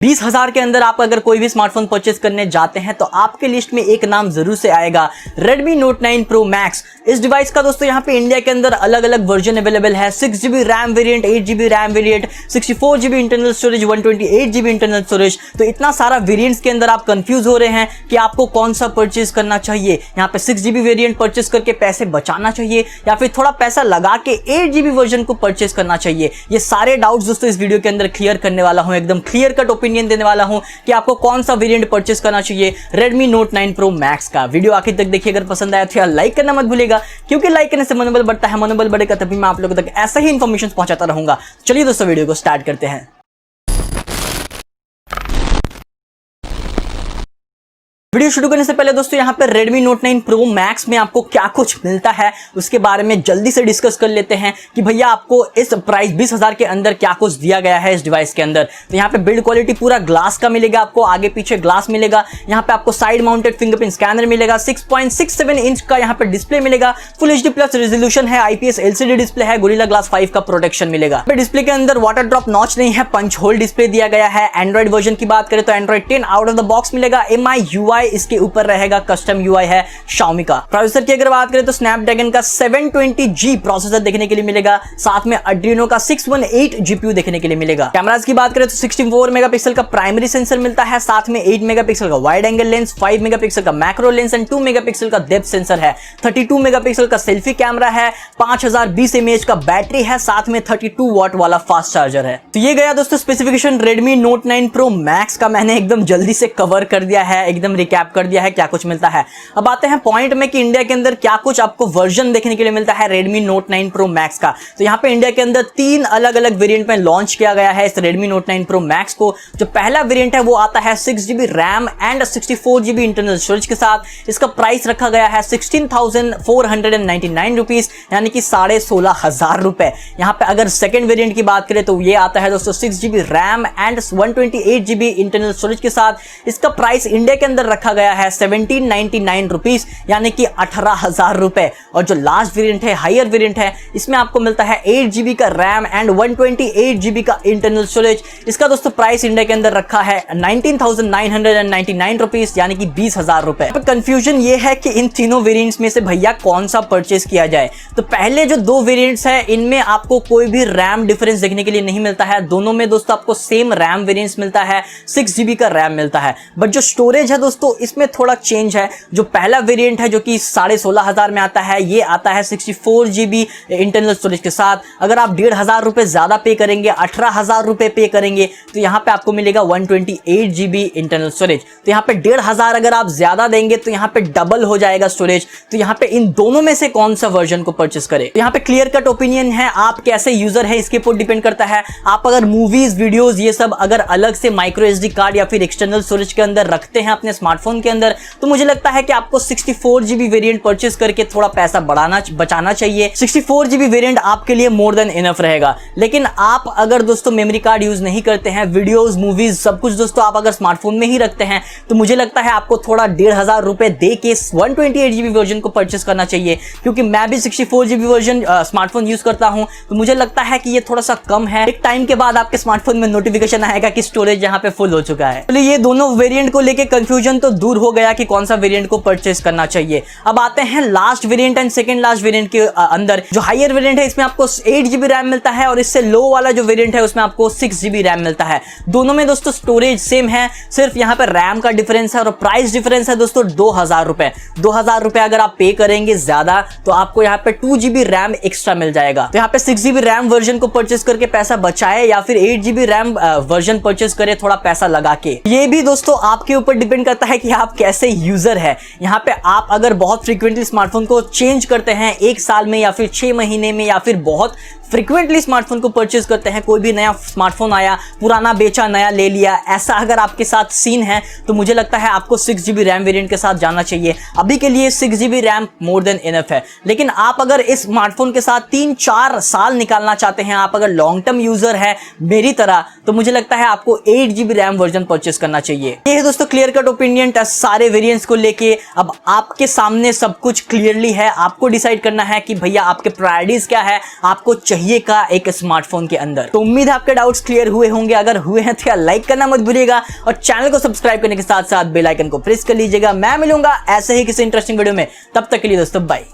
20,000 के अंदर आप अगर कोई भी स्मार्टफोन परचेस करने जाते हैं तो आपके लिस्ट में एक नाम जरूर से आएगा, Redmi Note 9 Pro Max। इस डिवाइस का दोस्तों यहाँ पे इंडिया के अंदर अलग अलग वर्जन अवेलेबल है। 6GB RAM variant, 8GB RAM variant, 64GB internal storage, 128GB internal storage. तो इतना सारा वेरिएंट्स के अंदर आप कंफ्यूज हो रहे हैं कि आपको कौन सा परचेज करना चाहिए। यहाँ पे 6GB वेरिएंट परचेस करके पैसे बचाना चाहिए या फिर थोड़ा पैसा लगा के 8GB वर्जन को परचेस करना चाहिए। ये सारे डाउट्स दोस्तों इस वीडियो के अंदर क्लियर करने वाला हूँ, एकदम क्लियर कट ओपिनियन देने वाला हूं कि आपको कौन सा वेरिएंट परचेस करना चाहिए Redmi Note 9 Pro Max का। वीडियो आखिर तक देखिए, अगर पसंद आया तो यार लाइक करना मत भूलिएगा, क्योंकि लाइक करने से मनोबल बढ़ता है, मनोबल बढ़ेगा तभी मैं आप लोगों तक ऐसा ही इंफॉर्मेशन पहुंचाता रहूंगा। चलिए दोस्तों वीडियो को स्टार्ट करते हैं। वीडियो शुरू करने से पहले दोस्तों यहाँ पे Redmi Note 9 Pro Max में आपको क्या कुछ मिलता है उसके बारे में जल्दी से डिस्कस कर लेते हैं कि भैया आपको इस प्राइस 20,000 के अंदर क्या कुछ दिया गया है इस डिवाइस के अंदर। तो यहाँ पे बिल्ड क्वालिटी पूरा ग्लास का मिलेगा, आपको आगे पीछे ग्लास मिलेगा। यहाँ पे आपको साइड माउंटेड फिंगरप्रिंट स्कैनर मिलेगा, 6.67 इंच का यहाँ पे डिस्प्ले मिलेगा, फुल HD प्लस रेजोल्यूशन है, IPS LCD डिस्प्ले है, गोरिल्ला ग्लास 5 का प्रोटेक्शन मिलेगा। डिस्प्ले के अंदर वाटर ड्रॉप नॉच नहीं है, पंच होल डिस्प्ले दिया गया है। एंड्रॉइड वर्जन की बात करें तो Android 10 out of the box मिलेगा। MIUI इसके ऊपर रहेगा, कस्टम UI है Xiaomi का। प्रोसेसर की अगर बात करें तो स्नैपड्रैगन का 720G प्रोसेसर देखने के लिए मिलेगा, साथ में Adreno का 618 GPU देखने के लिए मिलेगा। कैमरास की बात करें तो 64 मेगापिक्सल का प्राइमरी सेंसर मिलता है, साथ में 8 मेगापिक्सल का वाइड एंगल लेंस, 5 मेगापिक्सल का मैक्रो लेंस एंड 2 मेगापिक्सल का डेप्थ सेंसर है। 32 मेगापिक्सल का सेल्फी कैमरा है, 5020 mAh का बैटरी है, साथ में 32 वॉट वाला फास्ट चार्जर है। तो ये गया दोस्तों specification Redmi Note 9 Pro Max का। मैंने एकदम जल्दी से कवर कर दिया है, एकदम रिकैप कर दिया है क्या कुछ मिलता है। अब आते हैं पॉइंट में कि इंडिया के अंदर क्या कुछ आपको वर्जन देखने के लिए मिलता है Redmi Note 9 Pro Max का। तो यहाँ पे इंडिया के अंदर 3 अलग अलग वेरिएंट में लॉन्च किया गया है इस Redmi Note 9 Pro Max को। जो पहला वेरिएंट है वो आता है 6GB RAM and 64GB internal storage के साथ। इसका प्राइस रखा गया है 16,499 रुपीज, यानी कि 16,500 रुपए। यहाँ पे अगर सेकंड वेरिएंट की बात करें तो ये आता है दोस्तों 6GB RAM and 128GB internal storage के साथ। इसका प्राइस इंडिया के अंदर रखा गया है 1799 रुपीज, यानी कि 18,000 रुपए। और जो लास्ट वेरिएंट है, हायर वेरिएंट है, इसमें आपको मिलता है 8GB का रैम एंड 128GB का इंटरनल स्टोरेज। इसका दोस्तों प्राइस इंडिया के अंदर रखा है 19,999 रुपीज, यानी कि 20,000 रुपए। कंफ्यूजन ये है कि इन तीनों वेरिएंट्स में से भैया कौन सा परचेज किया जाए। तो पहले जो 2 वेरिएंट्स है इनमें आपको कोई भी रैम डिफरेंस देखने के लिए नहीं मिलता है। दोनों में दोस्तों आपको सेम रैम वेरिएंट्स मिलता है, 6GB का रैम मिलता है। बट जो स्टोरेज है दोस्तों इसमें थोड़ा चेंज है। जो पहला वेरिएंट है जो कि 16,500 में आता है, ये आता है 64GB इंटरनल स्टोरेज के साथ। अगर आप 1,500 रुपए ज्यादा पे करेंगे, 18,000 रुपए पे करेंगे, तो यहाँ पे आपको मिलेगा 128GB इंटरनल स्टोरेज। तो यहाँ पे 1,500 अगर आप ज्यादा देंगे तो यहाँ पे डबल हो जाएगा स्टोरेज। तो यहाँ पे इन दोनों में से कौन सा वर्जन को परचेस करें। तो यहाँ पे क्लियर कट ओपिनियन है, आप कैसे यूजर है इसके ऊपर डिपेंड करता है। आप अगर मूवीज, वीडियोस ये सब अगर अलग से माइक्रो SD कार्ड या फिर एक्सटर्नल स्टोरेज के अंदर रखते हैं अपने स्मार्टफोन के अंदर, तो मुझे लगता है कि आपको 64GB वेरिएंट परचेस करके थोड़ा पैसा बचाना चाहिए। 64GB वेरिएंट आपके लिए मोर देन इनफ रहेगा। लेकिन आप अगर दोस्तों मेमोरी कार्ड यूज नहीं करते हैं, वीडियोस, मूवीज सब कुछ दोस्तों आप अगर स्मार्टफोन में ही रखते हैं, तो मुझे लगता है आपको थोड़ा 1,500 रुपए दे के 128GB वर्जन को परचेस करना चाहिए। क्योंकि मैं भी 64GB वर्जन स्मार्टफोन यूज करता हूं, तो मुझे लगता है कि ये थोड़ा सा कम है। एक टाइम के बाद आपके स्मार्टफोन में नोटिफिकेशन आएगा कि स्टोरेज यहाँ पे फुल हो चुका है। तो ये दोनों वेरिएंट को लेके कंफ्यूजन तो दूर हो गया कि कौन सा वेरिएंट को परचेस करना चाहिए। अब आते हैं last variant and second last variant के अंदर। जो हायर वेरिएंट है इसमें आपको 8GB रैम मिलता है और इससे लो वाला जो वेरिएंट है उसमें आपको 6GB रैम मिलता है। दोनों में दोस्तों स्टोरेज सेम है, सिर्फ यहाँ पे रैम का डिफरेंस है और प्राइस डिफरेंस है दोस्तों 2,000 रुपए। 2,000 रुपए अगर आप पे करेंगे ज्यादा तो आपको यहाँ पे 2GB रैम एक्स्ट्रा मिल जाएगा। तो यहाँ पे 6GB रैम वर्जन को परचेस करके पैसा बचाए या फिर 8GB रैम वर्जन परचेस करे थोड़ा पैसा लगा के। ये भी दोस्तों आपके ऊपर डिपेंड करता है कि आप कैसे यूजर है। यहाँ पे आप अगर बहुत फ्रीक्वेंटली स्मार्टफोन को चेंज करते हैं 1 साल में या फिर 6 महीने में, या फिर बहुत फ्रीक्वेंटली स्मार्टफोन को परचेज करते हैं, कोई भी नया स्मार्टफोन आया, पुराना बेचा, नया ले लिया, ऐसा अगर आपके साथ सीन है, तो मुझे लगता है आपको 6GB रैम वेरिएंट के साथ जाना चाहिए। अभी के लिए 6GB RAM more than enough है। लेकिन आप अगर इस स्मार्टफोन के साथ 3-4 साल निकालना चाहते हैं, आप अगर लॉन्ग टर्म यूजर है मेरी तरह, तो मुझे लगता है आपको 8GB रैम वर्जन परचेस करना चाहिए। ये है दोस्तों क्लियर कट ओपिनियन सारे वेरिएंट्स को लेके। अब आपके सामने सब कुछ क्लियरली है, आपको डिसाइड करना है कि भैया आपके प्रायोरिटीज क्या है, आपको चाहिए चाहिए का एक स्मार्टफोन के अंदर। तो उम्मीद है आपके डाउट्स क्लियर हुए होंगे। अगर हुए हैं तो लाइक करना मत भूलिएगा और चैनल को सब्सक्राइब करने के साथ साथ बेल आइकन को प्रेस कर लीजिएगा। मैं मिलूंगा ऐसे ही किसी इंटरेस्टिंग वीडियो में, तब तक के लिए दोस्तों बाय।